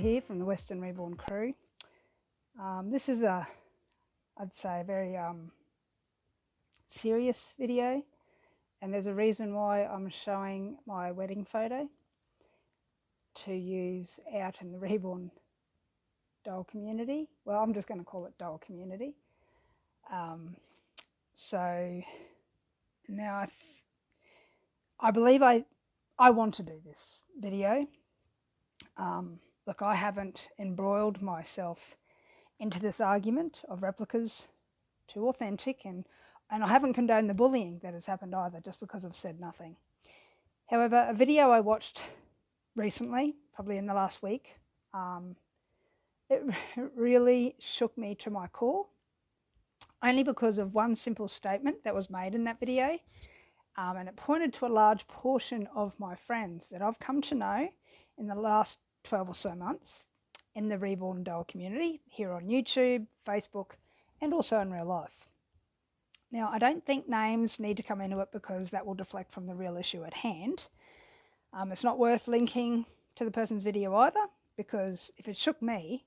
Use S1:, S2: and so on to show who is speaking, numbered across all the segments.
S1: here from the Western Reborn crew. This is I'd say, a very serious video, and there's a reason why I'm showing my wedding photo to use out in the Reborn doll community. Well, I'm just going to call it doll community. So now I believe I want to do this video. Look, I haven't embroiled myself into this argument of replicas too authentic, and I haven't condoned the bullying that has happened either, just because I've said nothing. However, a video I watched recently, probably in the last week, it really shook me to my core, only because of one simple statement that was made in that video, and it pointed to a large portion of my friends that I've come to know in the last 12 or so months in the Reborn doll community, here on YouTube, Facebook, and also in real life. Now, I don't think names need to come into it, because that will deflect from the real issue at hand. It's not worth linking to the person's video either, because if it shook me,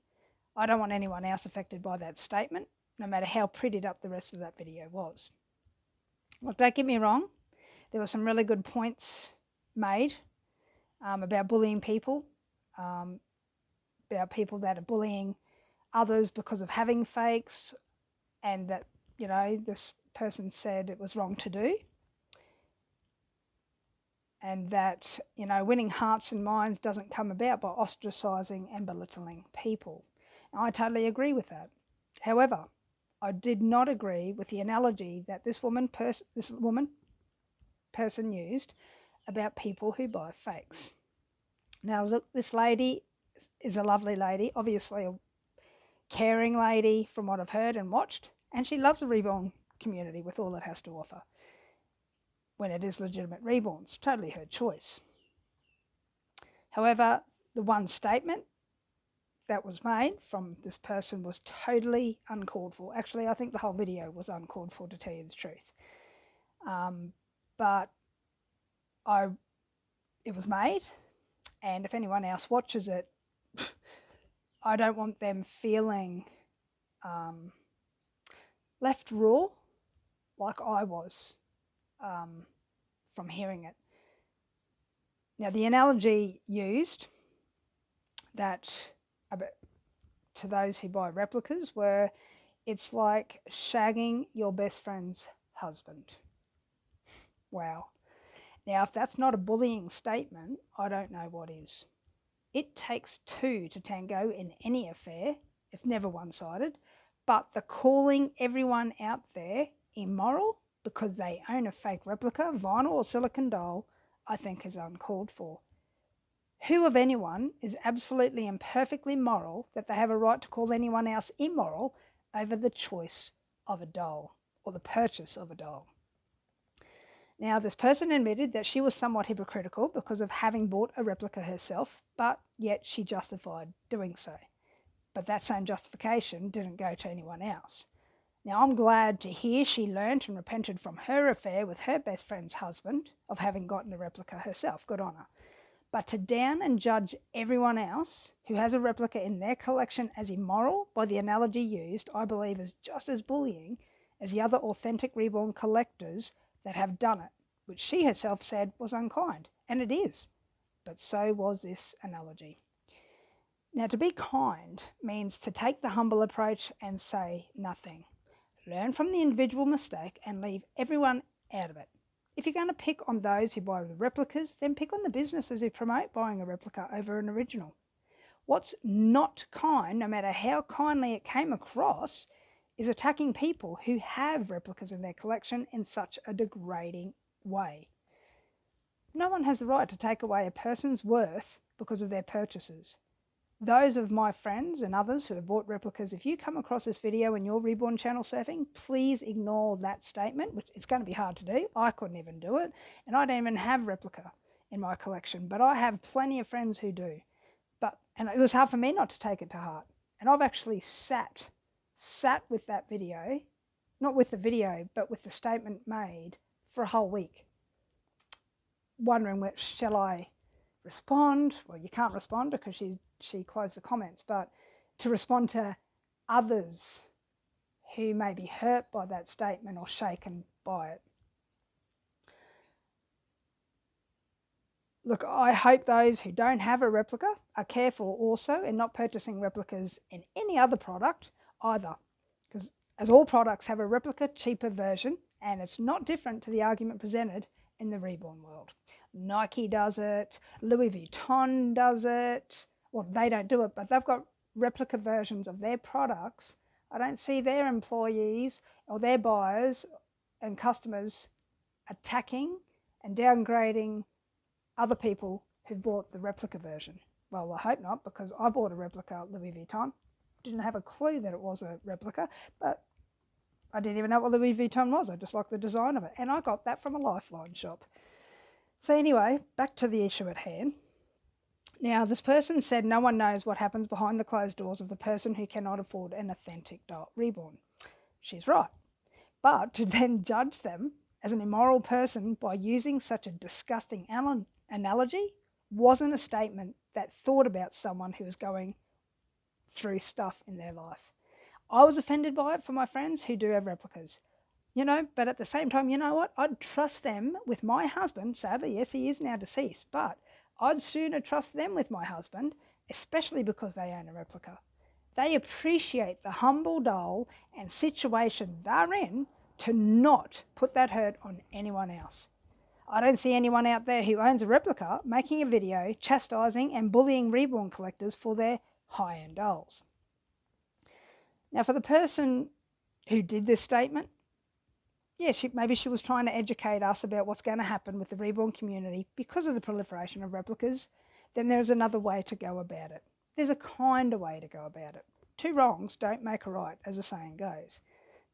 S1: I don't want anyone else affected by that statement, no matter how prettied up the rest of that video was. Look, don't get me wrong, there were some really good points made about bullying people, about people that are bullying others because of having fakes, and that, you know, this person said it was wrong to do, and that, you know, winning hearts and minds doesn't come about by ostracising and belittling people. And I totally agree with that. However, I did not agree with the analogy that this person used about people who buy fakes. Now, look, this lady is a lovely lady, obviously a caring lady from what I've heard and watched, and she loves the Reborn community with all it has to offer when it is legitimate reborns. Totally her choice. However, the one statement that was made from this person was totally uncalled for. Actually, I think the whole video was uncalled for, to tell you the truth. But it was made, and if anyone else watches it, I don't want them feeling left raw like I was from hearing it. Now, the analogy used that to those who buy replicas were, it's like shagging your best friend's husband. Wow. Now, if that's not a bullying statement, I don't know what is. It takes two to tango in any affair. It's never one-sided. But the calling everyone out there immoral because they own a fake replica, vinyl or silicone doll, I think is uncalled for. Who of anyone is absolutely and perfectly moral that they have a right to call anyone else immoral over the choice of a doll or the purchase of a doll? Now, this person admitted that she was somewhat hypocritical because of having bought a replica herself, but yet she justified doing so. But that same justification didn't go to anyone else. Now, I'm glad to hear she learnt and repented from her affair with her best friend's husband of having gotten a replica herself. Good on her. But to down and judge everyone else who has a replica in their collection as immoral by the analogy used, I believe is just as bullying as the other authentic Reborn collectors that have done it, which she herself said was unkind, and it is. But so was this analogy. Now, to be kind means to take the humble approach and say nothing. Learn from the individual mistake and leave everyone out of it. If you're going to pick on those who buy the replicas, then pick on the businesses who promote buying a replica over an original. What's not kind, no matter how kindly it came across, is attacking people who have replicas in their collection in such a degrading way. No one has the right to take away a person's worth because of their purchases. Those of my friends and others who have bought replicas, if you come across this video in your Reborn channel surfing, please ignore that statement, which it's going to be hard to do. I couldn't even do it, and I don't even have replica in my collection, but I have plenty of friends who do. And it was hard for me not to take it to heart. And I've actually sat with that video, not with the video, but with the statement made for a whole week, wondering shall I respond? Well, you can't respond because she closed the comments, but to respond to others who may be hurt by that statement or shaken by it. Look, I hope those who don't have a replica are careful also in not purchasing replicas in any other product either, because as all products have a replica cheaper version, and it's not different to the argument presented in the reborn world. Nike does it, Louis Vuitton does it. Well, they don't do it, but they've got replica versions of their products. I don't see their employees or their buyers and customers attacking and downgrading other people who bought the replica version. Well, I hope not, because I bought a replica Louis Vuitton. Didn't have a clue that it was a replica, but I didn't even know what Louis Vuitton was. I just liked the design of it, and I got that from a Lifeline shop. So anyway, back to the issue at hand. Now, this person said no one knows what happens behind the closed doors of the person who cannot afford an authentic reborn. She's right. But to then judge them as an immoral person by using such a disgusting analogy wasn't a statement that thought about someone who was going through stuff in their life. I was offended by it for my friends who do have replicas. But at the same time, you know what? I'd trust them with my husband. Sadly, yes, he is now deceased, but I'd sooner trust them with my husband, especially because they own a replica. They appreciate the humble doll and situation they're in to not put that hurt on anyone else. I don't see anyone out there who owns a replica making a video chastising and bullying reborn collectors for their high-end dolls. Now, for the person who did this statement, yeah, maybe she was trying to educate us about what's going to happen with the reborn community because of the proliferation of replicas. Then there's another way to go about it. There's a kinder way to go about it. Two wrongs don't make a right, as the saying goes.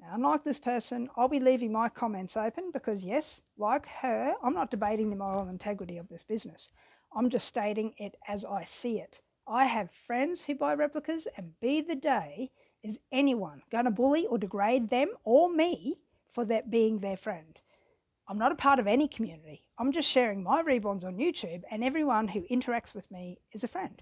S1: Now, unlike this person, I'll be leaving my comments open because, yes, like her, I'm not debating the moral integrity of this business. I'm just stating it as I see it. I have friends who buy replicas, and be the day is anyone going to bully or degrade them or me for that being their friend. I'm not a part of any community. I'm just sharing my reborns on YouTube, and everyone who interacts with me is a friend.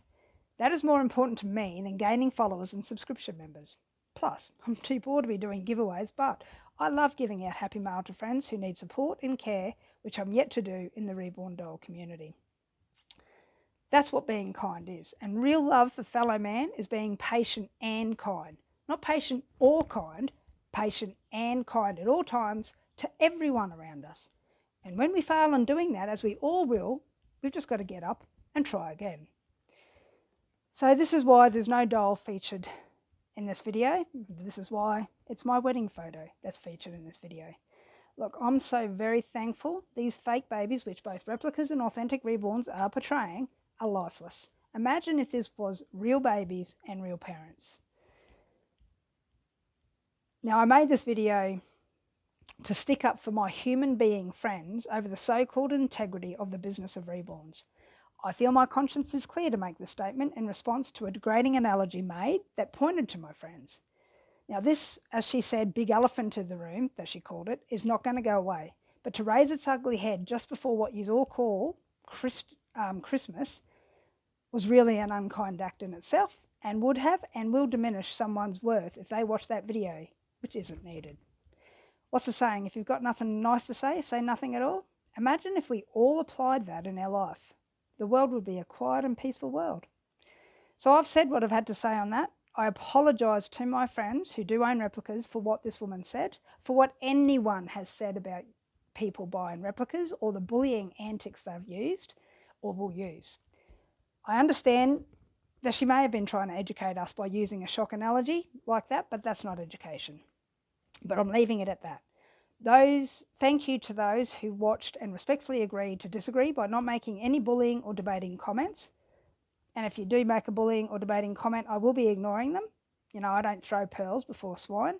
S1: That is more important to me than gaining followers and subscription members. Plus, I'm too poor to be doing giveaways, but I love giving out Happy Mail to friends who need support and care, which I'm yet to do in the reborn doll community. That's what being kind is, and real love for fellow man is being patient and kind. Not patient or kind, patient and kind at all times to everyone around us. And when we fail in doing that, as we all will, we've just got to get up and try again. So this is why there's no doll featured in this video. This is why it's my wedding photo that's featured in this video. Look, I'm so very thankful these fake babies, which both replicas and authentic reborns are portraying, are lifeless. Imagine if this was real babies and real parents. Now, I made this video to stick up for my human being friends over the so-called integrity of the business of reborns. I feel my conscience is clear to make this statement in response to a degrading analogy made that pointed to my friends. Now this, as she said, big elephant in the room, that she called it, is not going to go away. But to raise its ugly head just before what you all call Christmas was really an unkind act in itself, and would have and will diminish someone's worth if they watch that video, which isn't needed. What's the saying? If you've got nothing nice to say nothing at all. Imagine if we all applied that in our life. The world would be a quiet and peaceful world. So I've said what I've had to say on that. I apologise to my friends who do own replicas for what this woman said, for what anyone has said about people buying replicas or the bullying antics they've used or will use. I understand that she may have been trying to educate us by using a shock analogy like that, but that's not education. But I'm leaving it at that. Thank you to those who watched and respectfully agreed to disagree by not making any bullying or debating comments. And if you do make a bullying or debating comment, I will be ignoring them. I don't throw pearls before swine.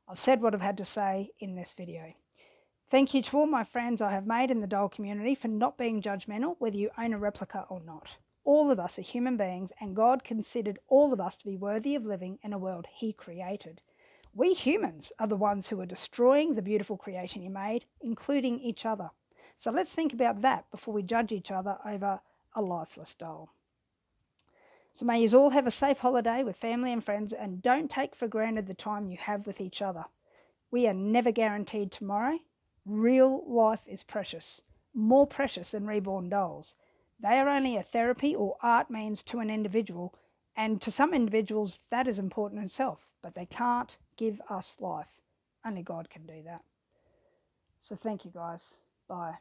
S1: I've said what I've had to say in this video. Thank you to all my friends I have made in the doll community for not being judgmental, whether you own a replica or not. All of us are human beings, and God considered all of us to be worthy of living in a world He created. We humans are the ones who are destroying the beautiful creation He made, including each other. So let's think about that before we judge each other over a lifeless doll. So may you all have a safe holiday with family and friends, and don't take for granted the time you have with each other. We are never guaranteed tomorrow. Real life is precious, more precious than reborn dolls. They are only a therapy or art means to an individual, and to some individuals that is important in itself, but they can't give us life. Only God can do that. So thank you guys. Bye.